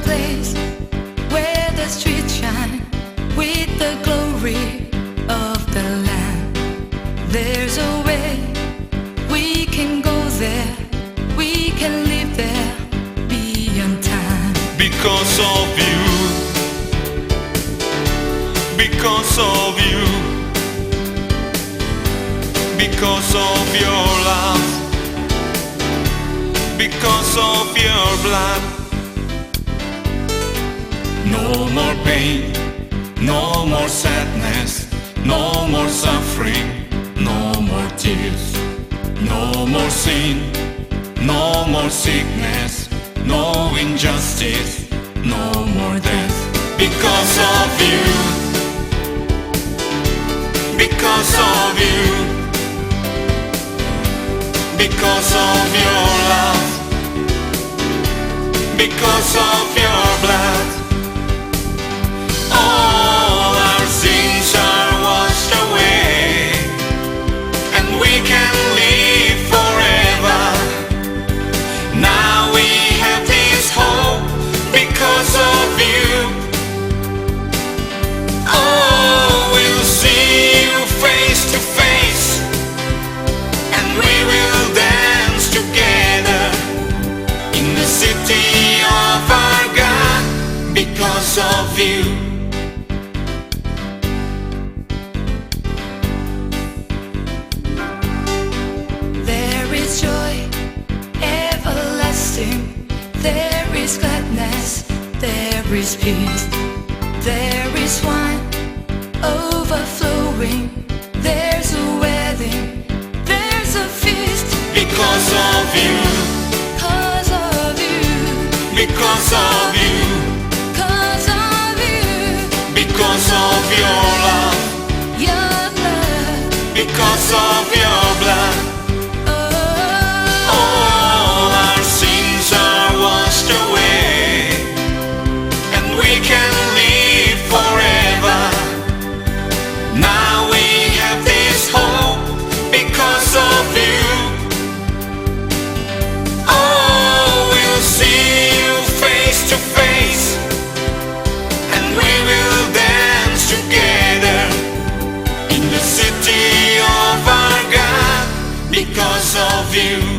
place where the streets shine with the glory of the Lamb. There's a way we can go there, we can live there beyond time. Because of you, because of you, because of your love, because of your blood. No more pain, no more sadness, no more suffering, no more tears, no more sin, no more sickness, no injustice, no more death. Because of you, because of you, because of your love, because of your blood. All our sins are washed away, and we can live forever. Now we have this hope because of you. Oh, we'll see you face to face, and we will dance together in the city of our God because of you. There is joy everlasting, there is gladness, there is peace, there is wine overflowing, there's a wedding, there's a feast. Because of you, Cause of you, because of you, cause of you, because of your love, your blood, because of your blood. oh, All our sins are washed away, and we can live forever. Now we have this hope because of you. Oh, we'll see you face to face, and we will dance together in the city of our God because of you.